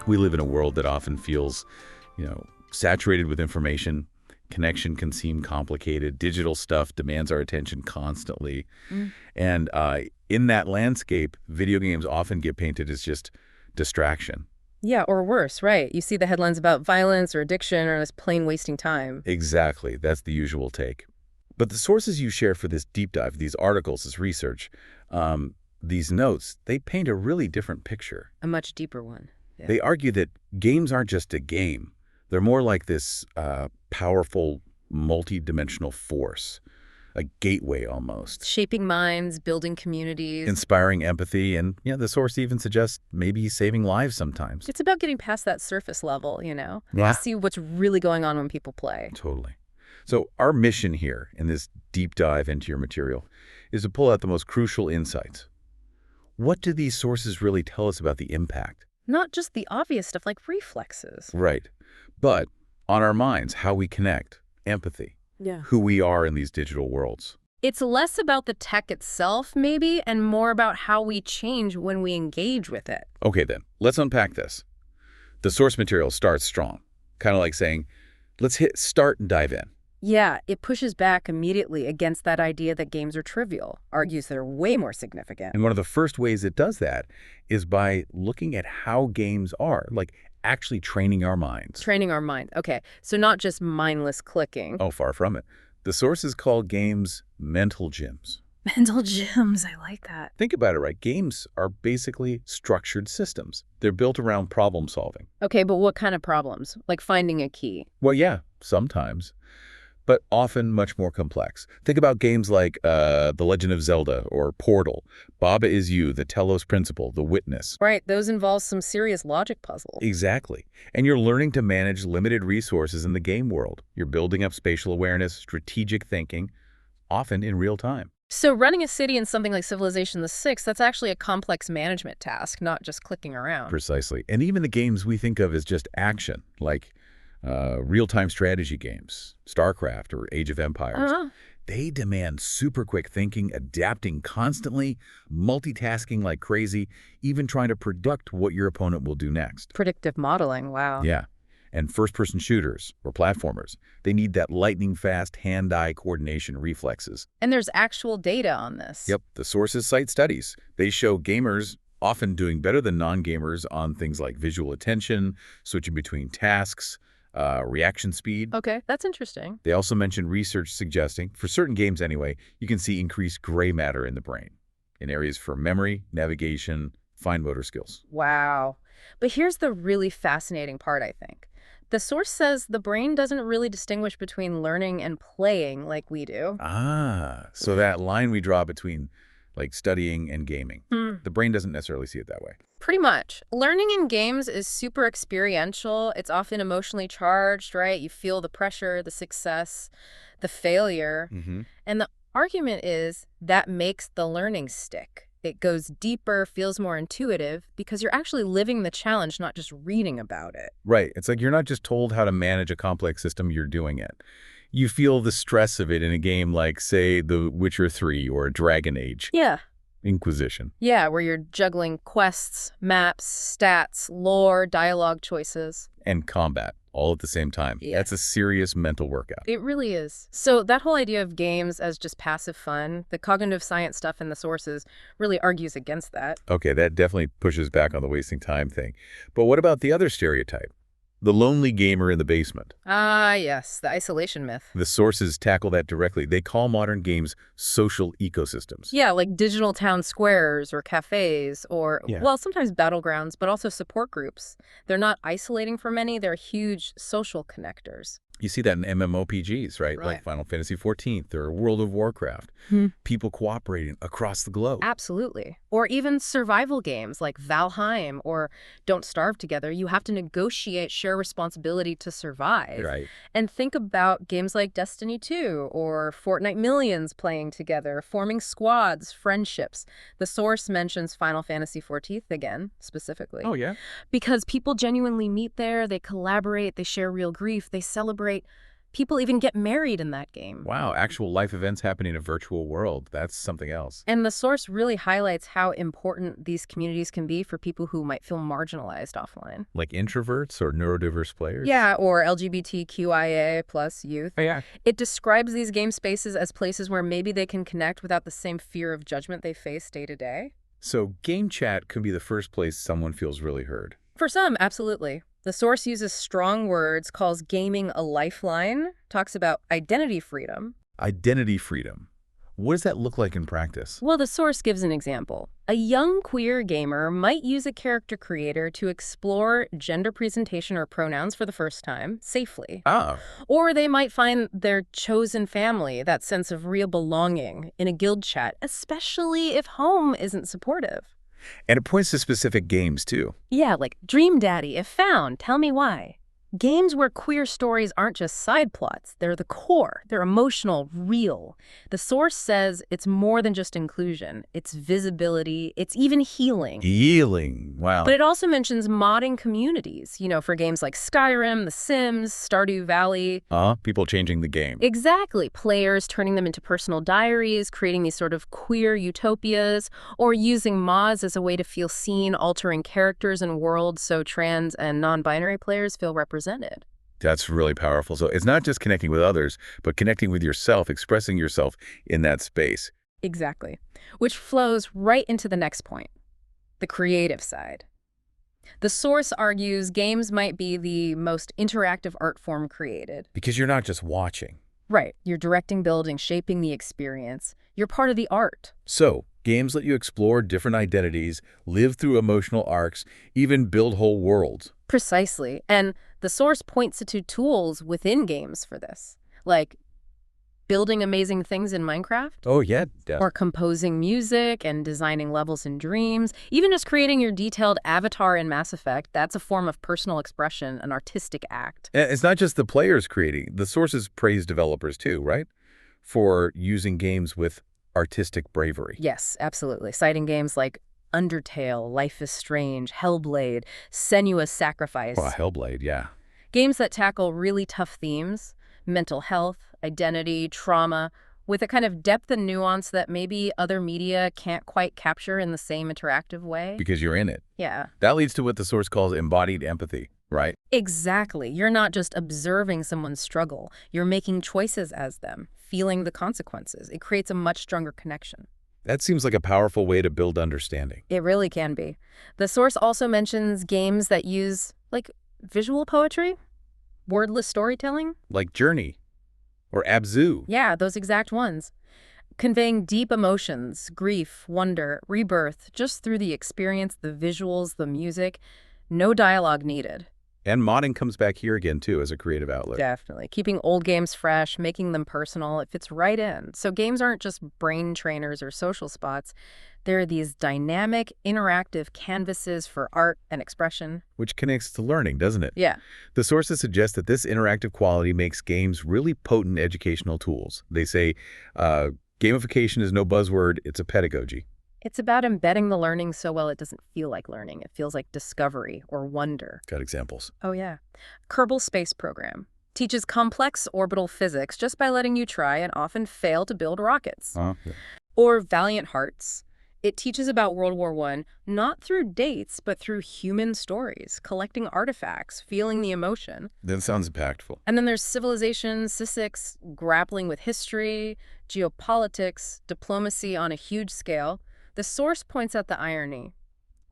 We live in a world that often feels, saturated with information. Connection can seem complicated. Digital stuff demands our attention constantly. And in that landscape, video games often get painted as just distraction. Yeah, or worse, right? You see the headlines about violence or addiction or just plain wasting time. Exactly. That's the usual take. But the sources you share for this deep dive, these articles, this research, these notes, they paint a really different picture. A much deeper one. Yeah. They argue that games aren't just a game. They're more like this powerful, multi-dimensional force, a gateway almost. Shaping minds, building communities. Inspiring empathy, and the source even suggests maybe saving lives sometimes. It's about getting past that surface level, Yeah. See what's really going on when people play. Totally. So our mission here in this deep dive into your material is to pull out the most crucial insights. What do these sources really tell us about the impact? Not just the obvious stuff like reflexes. Right. But on our minds, how we connect, empathy, who we are in these digital worlds. It's less about the tech itself, maybe, and more about how we change when we engage with it. Okay, then, let's unpack this. The source material starts strong, kind of like saying, let's hit start and dive in. Yeah, it pushes back immediately against that idea that games are trivial, argues they're way more significant. And one of the first ways it does that is by looking at how games are, like actually training our minds. Training our mind. Okay, so not just mindless clicking. Oh, far from it. The sources call games mental gyms. Mental gyms, I like that. Think about it, right? Games are basically structured systems. They're built around problem solving. Okay, but what kind of problems? Like finding a key? Well, yeah, sometimes, but often much more complex. Think about games like The Legend of Zelda or Portal, Baba Is You, the Telos Principle, The Witness. Right, those involve some serious logic puzzles. Exactly. And you're learning to manage limited resources in the game world. You're building up spatial awareness, strategic thinking, often in real time. So running a city in something like Civilization VI, that's actually a complex management task, not just clicking around. Precisely. And even the games we think of as just action, like real-time strategy games, StarCraft or Age of Empires, they demand super quick thinking, adapting constantly, multitasking like crazy, even trying to predict what your opponent will do next. Predictive modeling, wow. Yeah. And first-person shooters or platformers, they need that lightning-fast hand-eye coordination reflexes. And there's actual data on this. Yep. The sources cite studies. They show gamers often doing better than non-gamers on things like visual attention, switching between tasks, reaction speed. Okay, that's interesting. They also mentioned research suggesting, for certain games anyway, you can see increased gray matter in the brain in areas for memory, navigation, fine motor skills. Wow. But here's the really fascinating part, I think. The source says the brain doesn't really distinguish between learning and playing like we do. So that line we draw between like studying and gaming, the brain doesn't necessarily see it that way. Pretty much. Learning in games is super experiential. It's often emotionally charged, right? You feel the pressure, the success, the failure. And the argument is that makes the learning stick. It goes deeper, feels more intuitive, because you're actually living the challenge, not just reading about it. Right. It's like you're not just told how to manage a complex system, you're doing it. You feel the stress of it in a game like, say, The Witcher 3 or Dragon Age. Yeah. Inquisition. Yeah, where you're juggling quests, maps, stats, lore, dialogue choices. And combat, all at the same time. Yeah. That's a serious mental workout. It really is. So that whole idea of games as just passive fun, the cognitive science stuff in the sources really argues against that. Okay, that definitely pushes back on the wasting time thing. But what about the other stereotype? The lonely gamer in the basement. Ah, yes, the isolation myth. The sources tackle that directly. They call modern games social ecosystems. Yeah, like digital town squares or cafes or, well, sometimes battlegrounds, but also support groups. They're not isolating from any, they're huge social connectors. You see that in MMORPGs, right? Like Final Fantasy XIV or World of Warcraft. People cooperating across the globe. Absolutely. Or even survival games like Valheim or Don't Starve Together. You have to negotiate, share responsibility to survive. Right. And think about games like Destiny 2 or Fortnite Millions playing together, forming squads, friendships. The source mentions Final Fantasy XIV again, specifically. Oh, yeah? Because people genuinely meet there, they collaborate, they share real grief, they celebrate People even get married in that game. Wow, actual life events happening in a virtual world. That's something else. And the source really highlights how important these communities can be for people who might feel marginalized offline. Like introverts or neurodiverse players? Yeah, or LGBTQIA plus youth. Oh, yeah. It describes these game spaces as places where maybe they can connect without the same fear of judgment they face day to day. So game chat can be the first place someone feels really heard. For some, absolutely. The source uses strong words, calls gaming a lifeline, talks about identity freedom. Identity freedom. What does that look like in practice? Well, the source gives an example. A young queer gamer might use a character creator to explore gender presentation or pronouns for the first time, safely. Ah, Or they might find their chosen family, that sense of real belonging, in a guild chat, especially if home isn't supportive. and it points to specific games, too. Yeah, like Dream Daddy, if found, tell me why. Games where queer stories aren't just side plots, they're the core, they're emotional, real. The source says it's more than just inclusion, it's visibility, it's even healing. Healing. Wow. But it also mentions modding communities, for games like Skyrim, The Sims, Stardew Valley. People changing the game. Exactly. Players turning them into personal diaries, creating these sort of queer utopias, or using mods as a way to feel seen, altering characters and worlds so trans and non-binary players feel represented. That's really powerful. So it's not just connecting with others, but connecting with yourself, expressing yourself in that space. Exactly. Which flows right into the next point, the creative side. The source argues games might be the most interactive art form created. Because you're not just watching. Right. You're directing, building, shaping the experience. You're part of the art. So games let you explore different identities, live through emotional arcs, even build whole worlds. Precisely. And the source points to tools within games for this, like building amazing things in Minecraft. Oh, yeah. Or composing music and designing levels in Dreams. Even just creating your detailed avatar in Mass Effect, that's a form of personal expression, an artistic act. And it's not just the players creating. The sources praise developers too, right? For using games with artistic bravery. Yes, absolutely. Citing games like Undertale, Life is Strange, Hellblade, Senua's Sacrifice. Oh, Hellblade, yeah. Games that tackle really tough themes, mental health, identity, trauma, with a kind of depth and nuance that maybe other media can't quite capture in the same interactive way. Because you're in it. Yeah. That leads to what the source calls embodied empathy, right? Exactly. You're not just observing someone's struggle. You're making choices as them, feeling the consequences. It creates a much stronger connection. That seems like a powerful way to build understanding. It really can be. The source also mentions games that use, visual poetry, wordless storytelling. Like Journey or Abzu. Yeah, those exact ones. Conveying deep emotions, grief, wonder, rebirth, just through the experience, the visuals, the music. No dialogue needed. And modding comes back here again, too, as a creative outlet. Definitely. Keeping old games fresh, making them personal, it fits right in. So games aren't just brain trainers or social spots. They're these dynamic, interactive canvases for art and expression. Which connects to learning, doesn't it? Yeah. The sources suggest that this interactive quality makes games really potent educational tools. They say gamification is no buzzword, it's a pedagogy. It's about embedding the learning so well it doesn't feel like learning. It feels like discovery or wonder. Got examples? Oh, yeah. Kerbal Space Program teaches complex orbital physics just by letting you try and often fail to build rockets. Yeah. Or Valiant Hearts. It teaches about World War I, not through dates, but through human stories, collecting artifacts, feeling the emotion. That sounds impactful. And then there's Civilization, Cissics, grappling with history, geopolitics, diplomacy on a huge scale. The source points out the irony.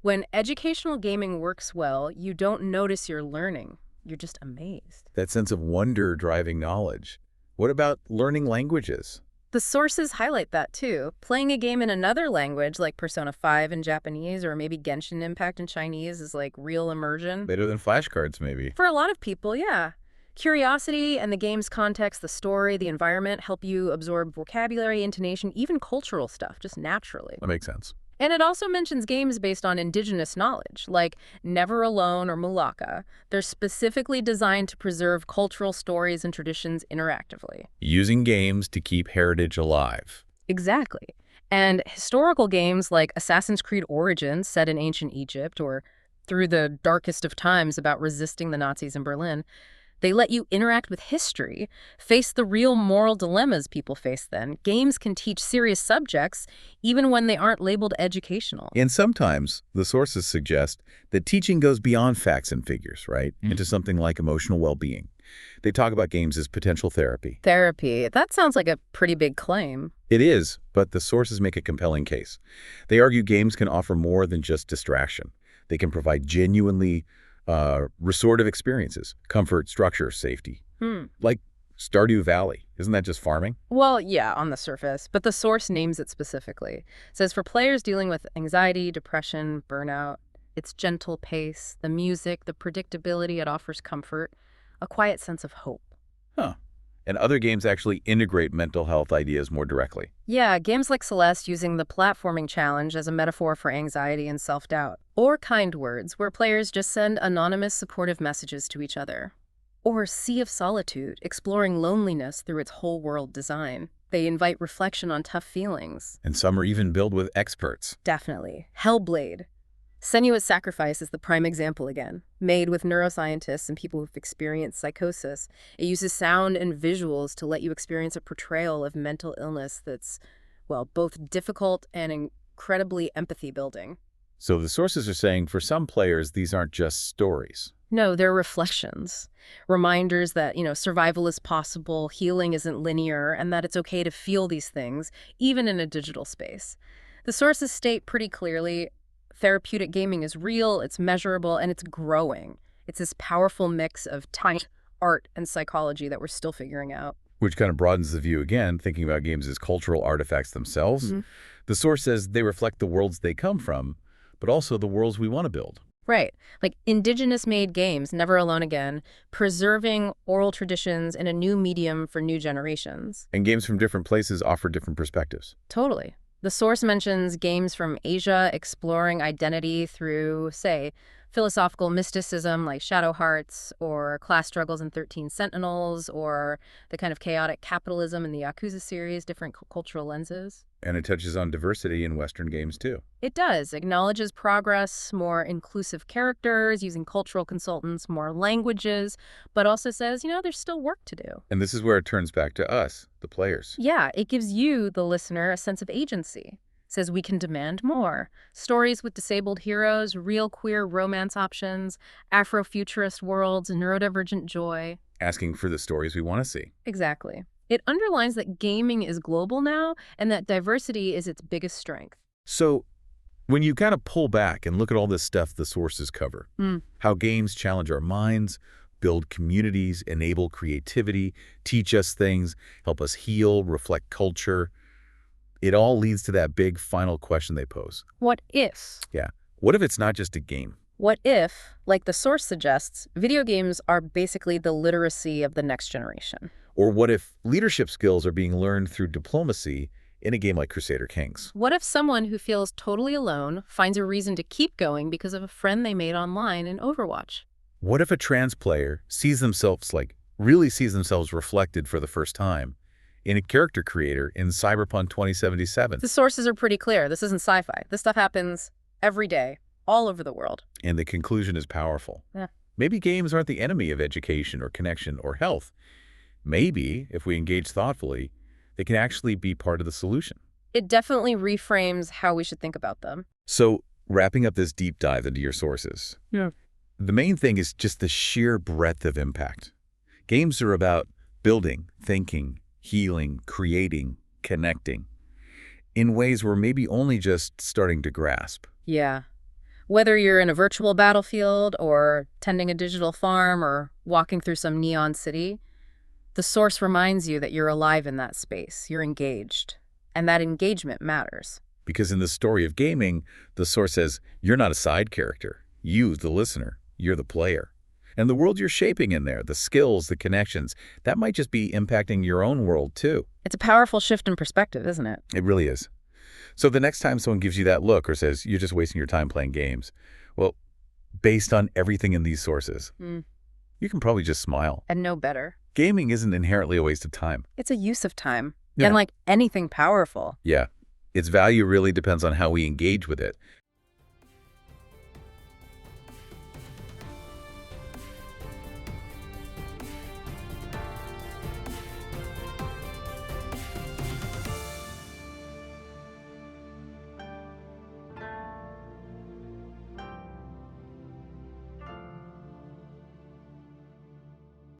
When educational gaming works well, you don't notice you're learning. You're just amazed. That sense of wonder driving knowledge. What about learning languages? The sources highlight that too. Playing a game in another language, like Persona 5 in Japanese or maybe Genshin Impact in Chinese, is like real immersion. Better than flashcards, maybe. For a lot of people, yeah. Curiosity and the game's context, the story, the environment help you absorb vocabulary, intonation, even cultural stuff, just naturally. That makes sense. And it also mentions games based on indigenous knowledge, like Never Alone or Mulaka. They're specifically designed to preserve cultural stories and traditions interactively. Using games to keep heritage alive. Exactly. And historical games like Assassin's Creed Origins, set in ancient Egypt, or Through the Darkest of Times about resisting the Nazis in Berlin, They let you interact with history, face the real moral dilemmas people face then. Games can teach serious subjects even when they aren't labeled educational. And sometimes the sources suggest that teaching goes beyond facts and figures, right? Into something like emotional well-being. They talk about games as potential therapy. Therapy. That sounds like a pretty big claim. It is, but the sources make a compelling case. They argue games can offer more than just distraction. They can provide genuinely restorative experiences, comfort, structure, safety. Like Stardew Valley. Isn't that just farming? Well, yeah, on the surface, but the source names it specifically. It says for players dealing with anxiety, depression, burnout, its gentle pace, the music, the predictability it offers comfort, a quiet sense of hope. Huh. And other games actually integrate mental health ideas more directly. Yeah, games like Celeste using the platforming challenge as a metaphor for anxiety and self-doubt. Or Kind Words, where players just send anonymous supportive messages to each other. Or Sea of Solitude, exploring loneliness through its whole world design. They invite reflection on tough feelings. And some are even built with experts. Definitely. Hellblade. Senua's Sacrifice is the prime example again. Made with neuroscientists and people who've experienced psychosis. It uses sound and visuals to let you experience a portrayal of mental illness that's, well, both difficult and incredibly empathy-building. So the sources are saying for some players, these aren't just stories. No, they're reflections. Reminders that, survival is possible, healing isn't linear, and that it's okay to feel these things, even in a digital space. The sources state pretty clearly, therapeutic gaming is real, it's measurable, and it's growing. It's this powerful mix of art and psychology that we're still figuring out. Which kind of broadens the view again, thinking about games as cultural artifacts themselves. The source says they reflect the worlds they come from, but also the worlds we want to build. Right. Like indigenous-made games, Never Alone Again, preserving oral traditions in a new medium for new generations. And games from different places offer different perspectives. Totally. The source mentions games from Asia exploring identity through, say, philosophical mysticism like Shadow Hearts, or class struggles in 13 Sentinels, or the kind of chaotic capitalism in the Yakuza series, different cultural lenses. And it touches on diversity in Western games, too. It does. Acknowledges progress, more inclusive characters, using cultural consultants, more languages, but also says, there's still work to do. And this is where it turns back to us, the players. Yeah, it gives you, the listener, a sense of agency. Says we can demand more. Stories with disabled heroes, real queer romance options, Afrofuturist worlds, neurodivergent joy. Asking for the stories we want to see. Exactly. It underlines that gaming is global now and that diversity is its biggest strength. So when you kind of pull back and look at all this stuff the sources cover, how games challenge our minds, build communities, enable creativity, teach us things, help us heal, reflect culture, it all leads to that big final question they pose. What if? Yeah. What if it's not just a game? What if, like the source suggests, video games are basically the literacy of the next generation? Or what if leadership skills are being learned through diplomacy in a game like Crusader Kings? What if someone who feels totally alone finds a reason to keep going because of a friend they made online in Overwatch? What if a trans player really sees themselves reflected for the first time in a character creator in Cyberpunk 2077? The sources are pretty clear. This isn't sci-fi. This stuff happens every day, all over the world. And the conclusion is powerful. Yeah. Maybe games aren't the enemy of education or connection or health. Maybe, if we engage thoughtfully, they can actually be part of the solution. It definitely reframes how we should think about them. So, wrapping up this deep dive into your sources, the main thing is just the sheer breadth of impact. Games are about building, thinking, healing, creating, connecting, in ways we're maybe only just starting to grasp. Yeah. Whether you're in a virtual battlefield or tending a digital farm or walking through some neon city, the source reminds you that you're alive in that space, you're engaged, and that engagement matters. Because in the story of gaming, the source says, you're not a side character. You, the listener, you're the player. And the world you're shaping in there, the skills, the connections, that might just be impacting your own world too. It's a powerful shift in perspective, isn't it? It really is. So the next time someone gives you that look or says, you're just wasting your time playing games, well, based on everything in these sources, you can probably just smile. And know better. Gaming isn't inherently a waste of time. It's a use of time. Yeah. And like anything powerful. Yeah. Its value really depends on how we engage with it,